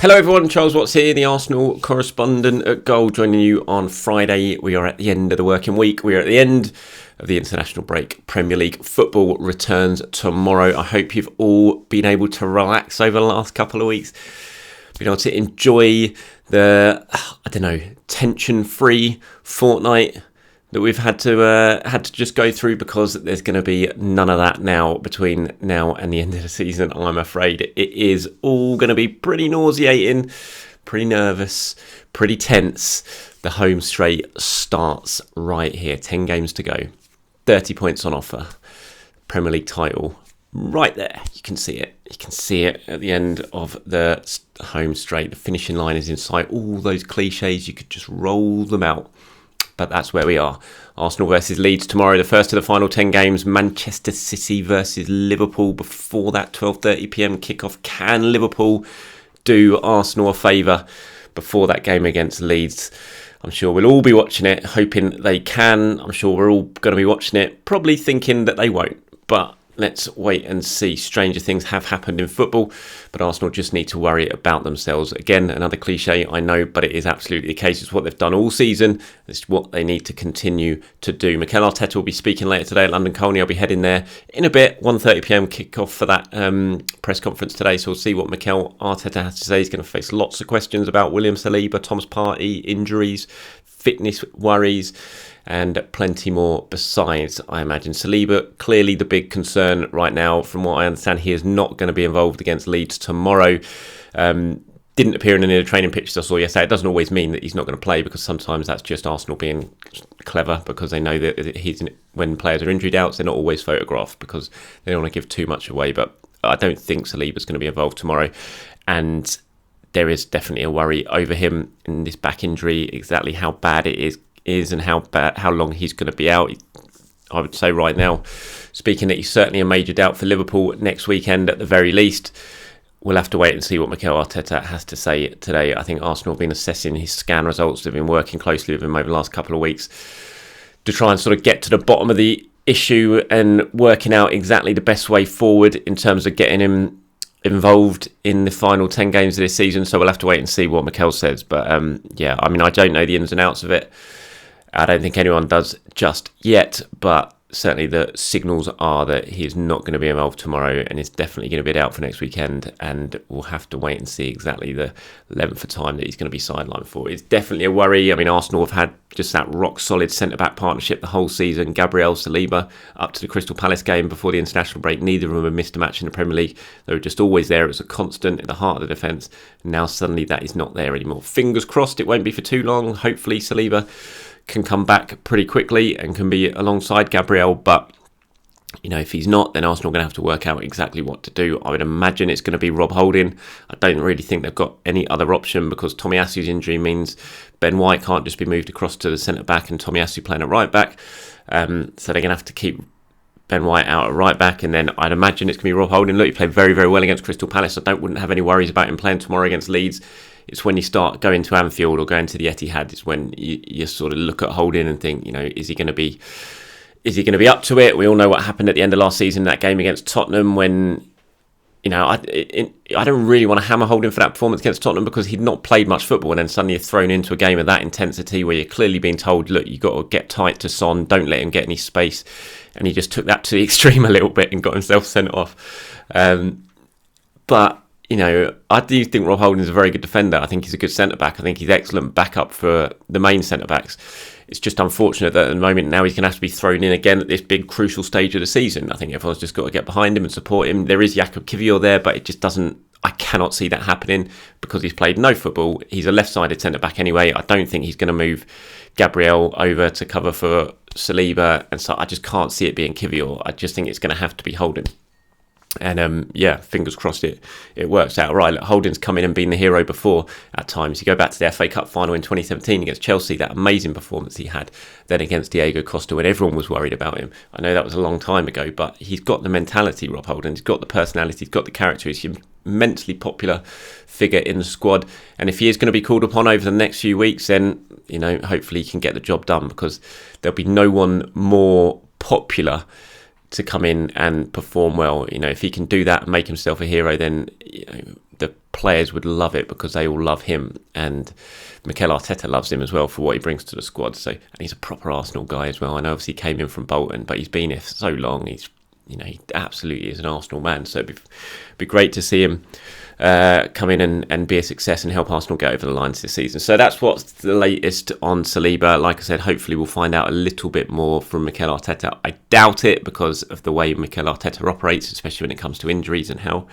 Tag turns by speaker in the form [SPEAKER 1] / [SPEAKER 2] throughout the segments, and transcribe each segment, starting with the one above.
[SPEAKER 1] Hello everyone, Charles Watts here, the Arsenal correspondent at Goal, joining you on Friday. We are at the end of the working week. We are at the end of the international break. Premier League football returns tomorrow. I hope you've all been able to relax over the last couple of weeks. Been able to enjoy the, tension-free fortnight that we've had to just go through, because there's going to be none of that now between now and the end of the season. I'm afraid it is all going to be pretty nauseating, pretty nervous, pretty tense. The home straight starts right here. 10 games to go, 30 points on offer, Premier League title right there. You can see it. You can see it at the end of the home straight. The finishing line is in sight. All those cliches, you could just roll them out. But that's where we are. Arsenal versus Leeds tomorrow, the first of the final 10 games. Manchester City versus Liverpool before that 12:30pm kickoff. Can Liverpool do Arsenal a favour before that game against Leeds? I'm sure we'll all be watching it, hoping they can. I'm sure we're all going to be watching it, probably thinking that they won't. But let's wait and see. Stranger things have happened in football, but Arsenal just need to worry about themselves. Again, another cliche, I know, but it is absolutely the case. It's what they've done all season. It's what they need to continue to do. Mikel Arteta will be speaking later today at London Colney. I'll be heading there in a bit. 1:30pm kickoff for that press conference today. So we'll see what Mikel Arteta has to say. He's going to face lots of questions about William Saliba, Thomas Partey, injuries, fitness worries, and plenty more besides, I imagine. Saliba, clearly the big concern right now. From what I understand, he is not going to be involved against Leeds tomorrow. Didn't appear in any of the training pictures I saw yesterday. It doesn't always mean that he's not going to play, because sometimes that's just Arsenal being clever, because they know that when players are injured out, they're not always photographed because they don't want to give too much away. But I don't think Saliba's going to be involved tomorrow. And there is definitely a worry over him in this back injury, exactly how bad it is and how long he's going to be out. I would say right now, speaking, that he's certainly a major doubt for Liverpool next weekend at the very least. We'll have to wait and see what Mikel Arteta has to say today. I think Arsenal have been assessing his scan results. They've been working closely with him over the last couple of weeks to try and sort of get to the bottom of the issue and working out exactly the best way forward in terms of getting him involved in the final 10 games of this season. So we'll have to wait and see what Mikel says. But I don't know the ins and outs of it. I don't think anyone does just yet, but certainly the signals are that he is not going to be involved tomorrow and is definitely going to be out for next weekend, and we'll have to wait and see exactly the length of time that he's going to be sidelined for. It's definitely a worry. I mean, Arsenal have had just that rock-solid centre-back partnership the whole season. Gabriel, Saliba, up to the Crystal Palace game before the international break. Neither of them have missed a match in the Premier League. They were just always there. It was a constant in the heart of the defence. Now suddenly that is not there anymore. Fingers crossed it won't be for too long. Hopefully Saliba can come back pretty quickly and can be alongside Gabriel. But, if he's not, then Arsenal are going to have to work out exactly what to do. I would imagine it's going to be Rob Holding. I don't really think they've got any other option, because Tomiyasu's injury means Ben White can't just be moved across to the centre-back and Tomiyasu playing at right-back. So they're going to have to keep Ben White out at right-back, and then I'd imagine it's going to be Rob Holding. Look, he played very, very well against Crystal Palace. Wouldn't have any worries about him playing tomorrow against Leeds. It's when you start going to Anfield or going to the Etihad, it's when you sort of look at Holding and think, is he going to be up to it? We all know what happened at the end of last season, that game against Tottenham, when, I don't really want to hammer Holding for that performance against Tottenham, because he'd not played much football, and then suddenly you're thrown into a game of that intensity where you're clearly being told, look, you've got to get tight to Son, don't let him get any space. And he just took that to the extreme a little bit and got himself sent off. But I do think Rob Holding is a very good defender. I think he's a good centre-back. I think he's excellent backup for the main centre-backs. It's just unfortunate that at the moment now he's going to have to be thrown in again at this big crucial stage of the season. I think everyone's just got to get behind him and support him. There is Jakub Kiwior there, but it just doesn't... I cannot see that happening because he's played no football. He's a left-sided centre-back anyway. I don't think he's going to move Gabriel over to cover for Saliba, and so I just can't see it being Kiwior. I just think it's going to have to be Holding. And fingers crossed it works out right. Look, Holding's come in and been the hero before at times. You go back to the FA Cup final in 2017 against Chelsea, that amazing performance he had then against Diego Costa when everyone was worried about him. I know that was a long time ago, but he's got the mentality, Rob Holding. He's got the personality, he's got the character. He's an immensely popular figure in the squad. And if he is going to be called upon over the next few weeks, then, hopefully he can get the job done, because there'll be no one more popular to come in and perform well. If he can do that and make himself a hero, then the players would love it because they all love him, and Mikel Arteta loves him as well for what he brings to the squad. So, and he's a proper Arsenal guy as well. I know obviously he came in from Bolton, but he's been here for so long. He absolutely is an Arsenal man. So it'd be great to see him come in and be a success and help Arsenal get over the lines this season. So that's what's the latest on Saliba. Like I said, hopefully we'll find out a little bit more from Mikel Arteta. I doubt it because of the way Mikel Arteta operates, especially when it comes to injuries and how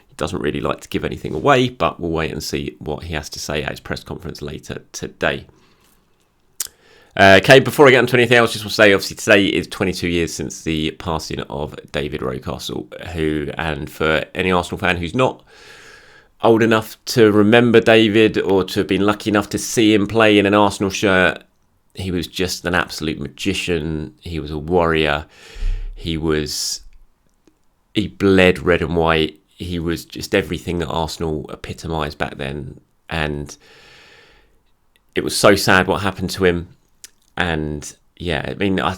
[SPEAKER 1] he doesn't really like to give anything away, but we'll wait and see what he has to say at his press conference later today. Okay, before I get into anything else, just want to say, obviously, today is 22 years since the passing of David Rocastle, and for any Arsenal fan who's not old enough to remember David or to have been lucky enough to see him play in an Arsenal shirt, he was just an absolute magician. He was a warrior. He bled red and white. He was just everything that Arsenal epitomised back then, and it was so sad what happened to him. And yeah, I mean, I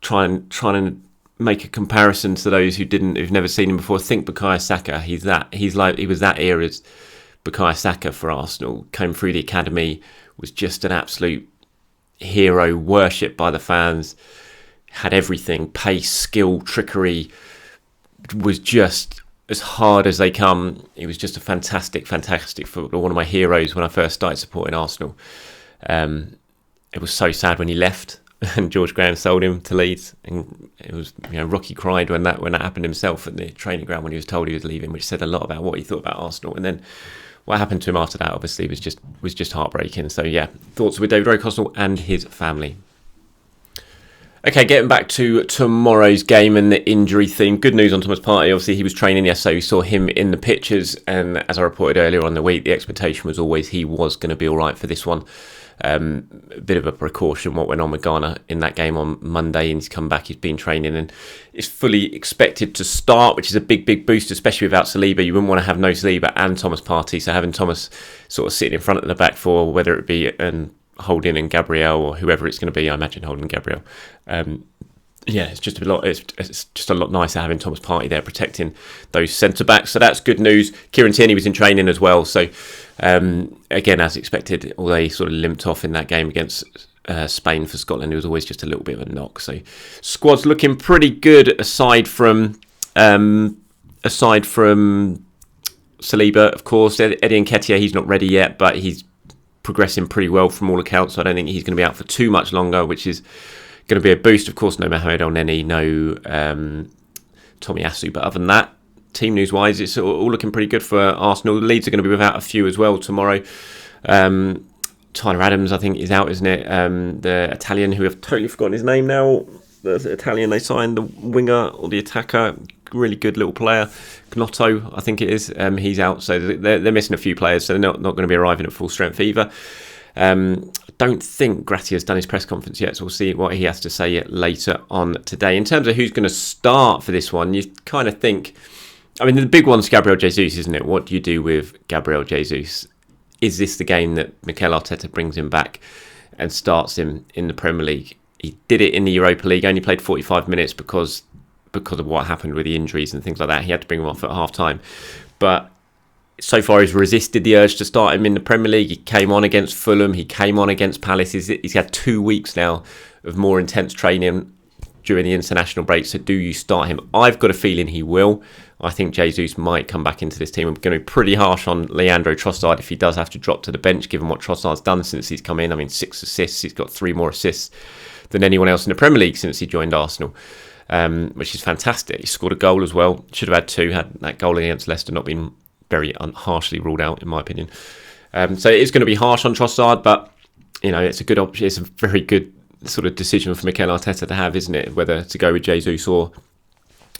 [SPEAKER 1] trying to make a comparison to those who've never seen him before. Think Bukayo Saka. He was that era's Bukayo Saka for Arsenal. Came through the academy, was just an absolute hero, worshipped by the fans. Had everything: pace, skill, trickery. Was just as hard as they come. He was just a fantastic footballer. One of my heroes when I first started supporting Arsenal. It was so sad when he left and George Graham sold him to Leeds, and it was, Rocky cried when that happened himself at the training ground when he was told he was leaving, which said a lot about what he thought about Arsenal. And then what happened to him after that obviously was just heartbreaking. So yeah, thoughts with David Rocastle and his family. Okay, getting back to tomorrow's game and the injury theme. Good news on Thomas Partey. Obviously, he was training yesterday. We saw him in the pictures, and as I reported earlier on the week, the expectation was always he was going to be all right for this one. A bit of a precaution what went on with Ghana in that game on Monday, and he's come back, he's been training and is fully expected to start, which is a big boost, especially without Saliba. You wouldn't want to have no Saliba and Thomas Partey, so having Thomas sort of sitting in front of the back four, whether it be Holding and Gabriel or whoever it's going to be, I imagine Holding and Gabriel. It's just a lot nicer having Thomas Partey there protecting those centre backs. So that's good news. Kieran Tierney was in training as well. So again, as expected, although he sort of limped off in that game against Spain for Scotland, it was always just a little bit of a knock. So squad's looking pretty good aside from Saliba, of course. Eddie Nketiah, he's not ready yet, but he's progressing pretty well from all accounts. So I don't think he's going to be out for too much longer, which is going to be a boost. Of course, no Mohamed El Neni, no Tomiyasu, but other than that, team news wise, it's all looking pretty good for Arsenal. Leeds are going to be without a few as well tomorrow. Tyler Adams, I think, is out, isn't it? The Italian, who I've totally forgotten his name now, the Italian they signed, the winger or the attacker, really good little player, Gnotto, I think it is. He's out, so they're missing a few players, so they're not going to be arriving at full strength either. I don't think Gratia's done his press conference yet, so we'll see what he has to say later on today. In terms of who's going to start for this one, you kind of think, I mean, the big one's Gabriel Jesus, isn't it? What do you do with Gabriel Jesus? Is this the game that Mikel Arteta brings him back and starts him in the Premier League? He did it in the Europa League, only played 45 minutes because of what happened with the injuries and things like that. He had to bring him off at half-time. But so far he's resisted the urge to start him in the Premier League. He came on against Fulham. He came on against Palace. He's had 2 weeks now of more intense training during the international break. So do you start him? I've got a feeling he will. I think Jesus might come back into this team. I'm going to be pretty harsh on Leandro Trossard if he does have to drop to the bench, given what Trossard's done since he's come in. I mean, 6 assists. He's got 3 more assists than anyone else in the Premier League since he joined Arsenal, which is fantastic. He scored a goal as well. Should have had 2, had that goal against Leicester not been very harshly ruled out, in my opinion. So it is going to be harsh on Trossard, but it's a good option. It's a very good sort of decision for Mikel Arteta to have, isn't it? Whether to go with Jesus or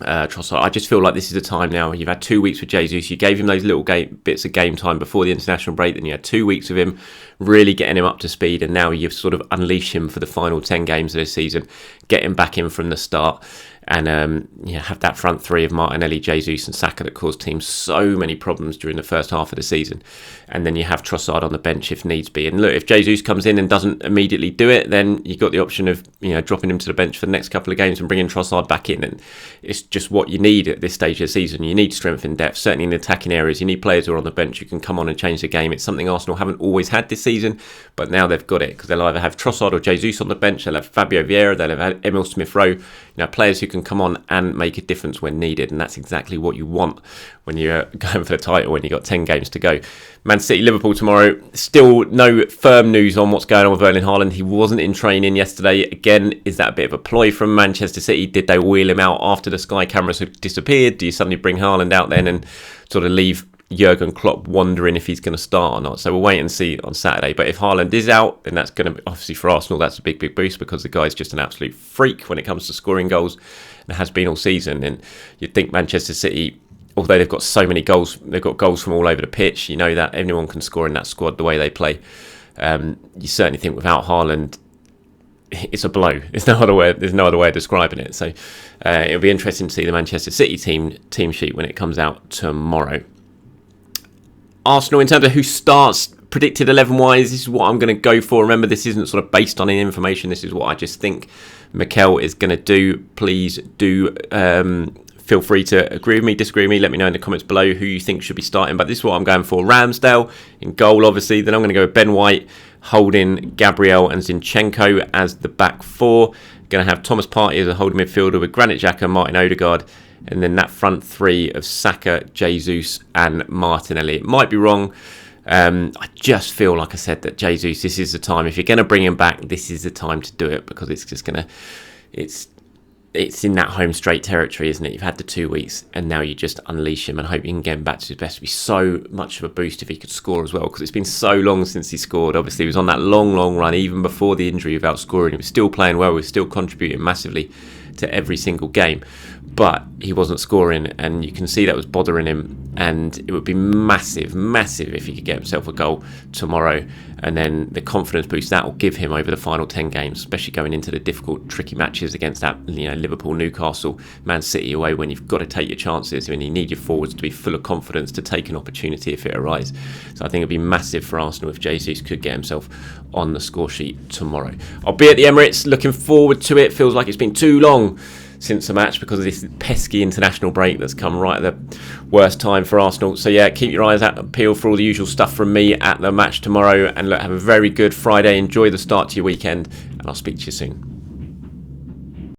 [SPEAKER 1] Trossard. I just feel like this is the time now. You've had 2 weeks with Jesus. You gave him those little bits of game time before the international break. Then you had 2 weeks of him really getting him up to speed, and now you've sort of unleashed him for the final 10 games of this season, get him back in from the start, and have that front three of Martinelli, Jesus and Saka that caused teams so many problems during the first half of the season. And then you have Trossard on the bench if needs be. And look, if Jesus comes in and doesn't immediately do it, then you've got the option of dropping him to the bench for the next couple of games and bringing Trossard back in. And it's just what you need at this stage of the season. You need strength and depth, certainly in the attacking areas. You need players who are on the bench who can come on and change the game. It's something Arsenal haven't always had this season, but now they've got it, because they'll either have Trossard or Jesus on the bench, they'll have Fabio Vieira, they'll have Emil Smith-Rowe, players who can come on and make a difference when needed, and that's exactly what you want when you're going for the title, when you've got 10 games to go. Man City, Liverpool tomorrow. Still no firm news on what's going on with Erling Haaland. He wasn't in training yesterday. Again, is that a bit of a ploy from Manchester City? Did they wheel him out after the Sky cameras had disappeared? Do you suddenly bring Haaland out then and sort of leave Jurgen Klopp wondering if he's going to start or not? So we'll wait and see on Saturday. But if Haaland is out, then that's going to be, obviously for Arsenal, that's a big boost, because the guy's just an absolute freak when it comes to scoring goals, and has been all season. And you'd think Manchester City, although they've got so many goals, they've got goals from all over the pitch, that anyone can score in that squad the way they play. You certainly think without Haaland, it's a blow. There's no other way of describing it. So it'll be interesting to see the Manchester City team sheet when it comes out tomorrow. Arsenal, in terms of who starts, predicted 11-wise, this is what I'm going to go for. Remember, this isn't sort of based on any information. This is what I just think Mikel is going to do. Please do feel free to agree with me, disagree with me. Let me know in the comments below who you think should be starting. But this is what I'm going for. Ramsdale in goal, obviously. Then I'm going to go with Ben White, Holding, Gabriel and Zinchenko as the back four. Going to have Thomas Partey as a holding midfielder with Granit Xhaka, Martin Odegaard. And then that front three of Saka, Jesus and Martinelli. It might be wrong. I just feel, like I said, that Jesus, this is the time. If you're going to bring him back, this is the time to do it, because it's just going to... It's in that home straight territory, isn't it? You've had the 2 weeks, and now you just unleash him and hope you can get him back to his best. It'd be so much of a boost if he could score as well, because it's been so long since he scored. Obviously, he was on that long run, even before the injury, without scoring. He was still playing well. He was still contributing massively to every single game, but he wasn't scoring, and you can see that was bothering him. And it would be massive if he could get himself a goal tomorrow, and then the confidence boost that will give him over the final 10 games, especially going into the difficult, tricky matches against that, Liverpool, Newcastle, Man City away, when you've got to take your chances, when you need your forwards to be full of confidence to take an opportunity if it arises. So I think it'd be massive for Arsenal if Jesus could get himself on the score sheet tomorrow. I'll be at the Emirates, looking forward to it. Feels like it's been too long since the match because of this pesky international break that's come right at the worst time for Arsenal. So yeah, keep your eyes out peeled for all the usual stuff from me at the match tomorrow, and look, have a very good Friday. Enjoy the start to your weekend, and I'll speak to you soon.